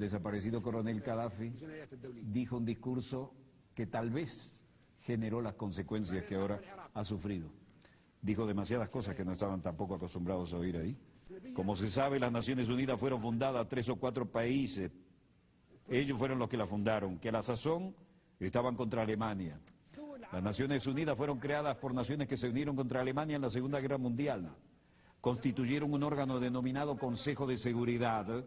desaparecido coronel Gaddafi dijo un discurso que tal vez generó las consecuencias que ahora ha sufrido. Dijo demasiadas cosas que no estaban tampoco acostumbrados a oír ahí. Como se sabe, las Naciones Unidas fueron fundadas 3 o 4 países. Ellos fueron los que la fundaron, que a la sazón estaban contra Alemania. Las Naciones Unidas fueron creadas por naciones que se unieron contra Alemania en la Segunda Guerra Mundial. Constituyeron un órgano denominado Consejo de Seguridad,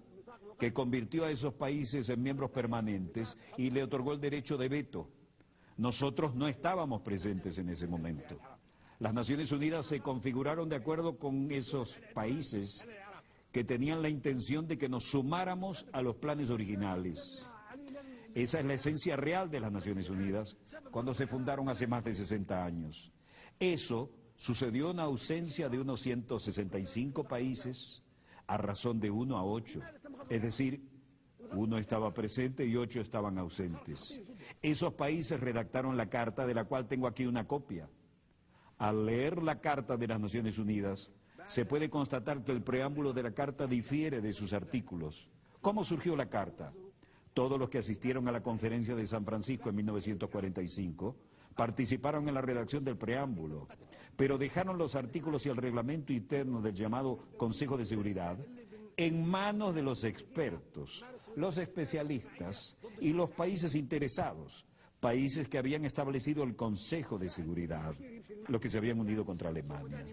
que convirtió a esos países en miembros permanentes y le otorgó el derecho de veto. Nosotros no estábamos presentes en ese momento. Las Naciones Unidas se configuraron de acuerdo con esos países que tenían la intención de que nos sumáramos a los planes originales. Esa es la esencia real de las Naciones Unidas cuando se fundaron hace más de 60 años. Eso sucedió en ausencia de unos 165 países a razón de 1 a 8. Es decir, 1 estaba presente y 8 estaban ausentes. Esos países redactaron la carta, de la cual tengo aquí una copia. Al leer la Carta de las Naciones Unidas, se puede constatar que el preámbulo de la Carta difiere de sus artículos. ¿Cómo surgió la Carta? Todos los que asistieron a la Conferencia de San Francisco en 1945 participaron en la redacción del preámbulo, pero dejaron los artículos y el reglamento interno del llamado Consejo de Seguridad en manos de los expertos, los especialistas y los países interesados, países que habían establecido el Consejo de Seguridad, los que se habían unido contra Alemania.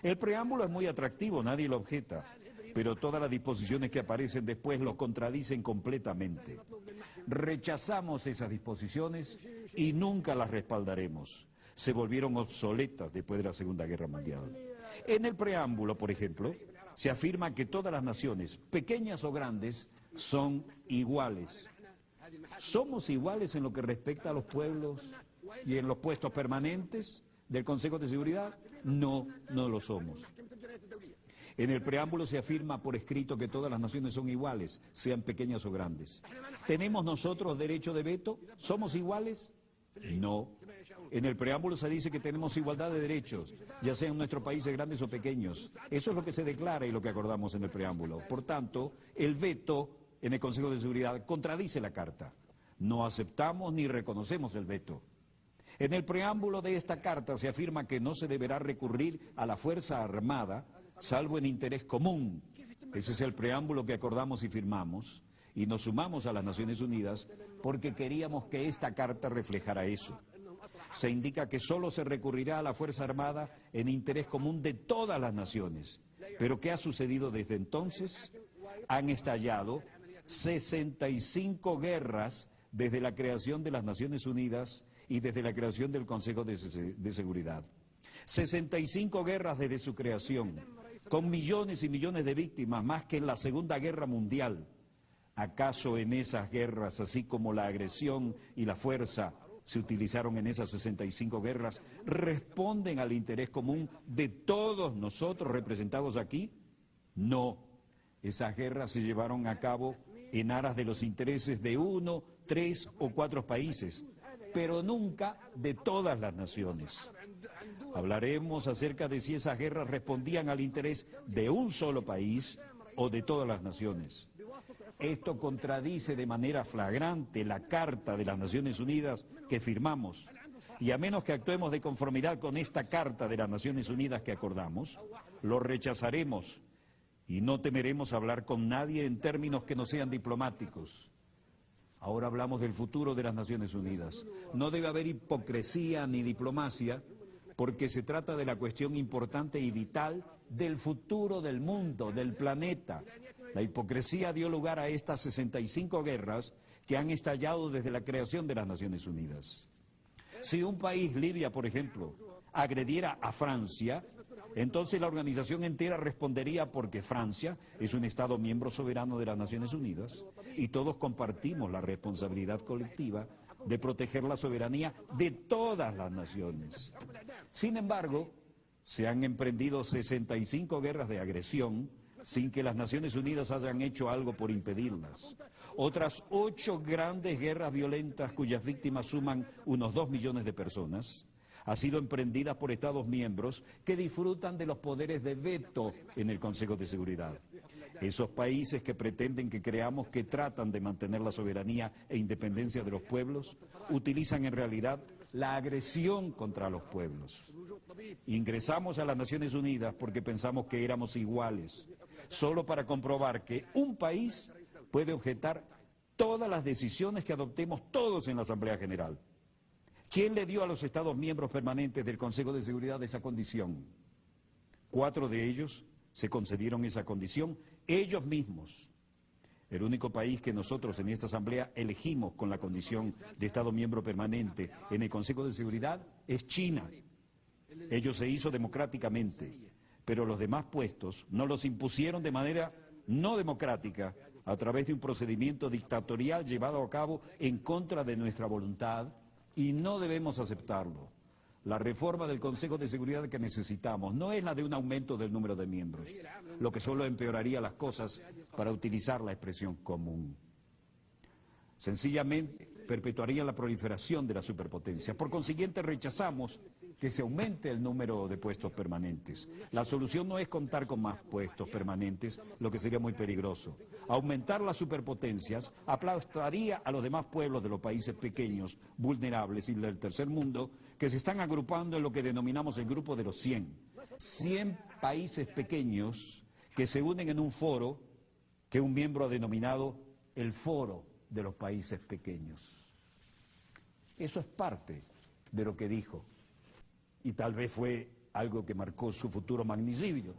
El preámbulo es muy atractivo, nadie lo objeta, pero todas las disposiciones que aparecen después lo contradicen completamente. Rechazamos esas disposiciones y nunca las respaldaremos. Se volvieron obsoletas después de la Segunda Guerra Mundial. En el preámbulo, por ejemplo, se afirma que todas las naciones, pequeñas o grandes, son iguales. ¿Somos iguales en lo que respecta a los pueblos y en los puestos permanentes del Consejo de Seguridad? No, no lo somos. En el preámbulo se afirma por escrito que todas las naciones son iguales, sean pequeñas o grandes. ¿Tenemos nosotros derecho de veto? ¿Somos iguales? No. En el preámbulo se dice que tenemos igualdad de derechos, ya sean nuestros países grandes o pequeños. Eso es lo que se declara y lo que acordamos en el preámbulo. Por tanto, el veto en el Consejo de Seguridad contradice la Carta. No aceptamos ni reconocemos el veto. En el preámbulo de esta Carta se afirma que no se deberá recurrir a la Fuerza Armada, salvo en interés común. Ese es el preámbulo que acordamos y firmamos, y nos sumamos a las Naciones Unidas porque queríamos que esta Carta reflejara eso. Se indica que solo se recurrirá a la Fuerza Armada en interés común de todas las naciones. ¿Pero qué ha sucedido desde entonces? Han estallado 65 guerras desde la creación de las Naciones Unidas y desde la creación del Consejo de Seguridad. 65 guerras desde su creación, con millones y millones de víctimas, más que en la Segunda Guerra Mundial. ¿Acaso en esas guerras, así como la agresión y la fuerza se utilizaron en esas 65 guerras, responden al interés común de todos nosotros representados aquí? No. Esas guerras se llevaron a cabo en aras de los intereses de 1, 3 o 4 países, pero nunca de todas las naciones. Hablaremos acerca de si esas guerras respondían al interés de un solo país o de todas las naciones. Esto contradice de manera flagrante la Carta de las Naciones Unidas que firmamos, y a menos que actuemos de conformidad con esta Carta de las Naciones Unidas que acordamos, lo rechazaremos y no temeremos hablar con nadie en términos que no sean diplomáticos. Ahora hablamos del futuro de las Naciones Unidas. No debe haber hipocresía ni diplomacia, porque se trata de la cuestión importante y vital del futuro del mundo, del planeta. La hipocresía dio lugar a estas 65 guerras que han estallado desde la creación de las Naciones Unidas. Si un país, Libia, por ejemplo, agrediera a Francia, entonces la organización entera respondería porque Francia es un Estado miembro soberano de las Naciones Unidas y todos compartimos la responsabilidad colectiva de proteger la soberanía de todas las naciones. Sin embargo, se han emprendido 65 guerras de agresión sin que las Naciones Unidas hayan hecho algo por impedirlas. Otras 8 grandes guerras violentas cuyas víctimas suman unos 2 millones de personas han sido emprendidas por Estados miembros que disfrutan de los poderes de veto en el Consejo de Seguridad. Esos países que pretenden que creamos que tratan de mantener la soberanía e independencia de los pueblos, utilizan en realidad la agresión contra los pueblos. Ingresamos a las Naciones Unidas porque pensamos que éramos iguales, solo para comprobar que un país puede objetar todas las decisiones que adoptemos todos en la Asamblea General. ¿Quién le dio a los Estados miembros permanentes del Consejo de Seguridad esa condición? 4 de ellos se concedieron esa condición ellos mismos. El único país que nosotros en esta Asamblea elegimos con la condición de Estado miembro permanente en el Consejo de Seguridad es China. Ello se hizo democráticamente, pero los demás puestos nos los impusieron de manera no democrática a través de un procedimiento dictatorial llevado a cabo en contra de nuestra voluntad y no debemos aceptarlo. La reforma del Consejo de Seguridad que necesitamos no es la de un aumento del número de miembros, lo que solo empeoraría las cosas para utilizar la expresión común. Sencillamente perpetuaría la proliferación de la superpotencia. Por consiguiente, rechazamos que se aumente el número de puestos permanentes. La solución no es contar con más puestos permanentes, lo que sería muy peligroso. Aumentar las superpotencias aplastaría a los demás pueblos de los países pequeños, vulnerables y del tercer mundo, que se están agrupando en lo que denominamos el grupo de los 100. 100 países pequeños que se unen en un foro que un miembro ha denominado el Foro de los Países Pequeños. Eso es parte de lo que dijo. Y tal vez fue algo que marcó su futuro magnicidio.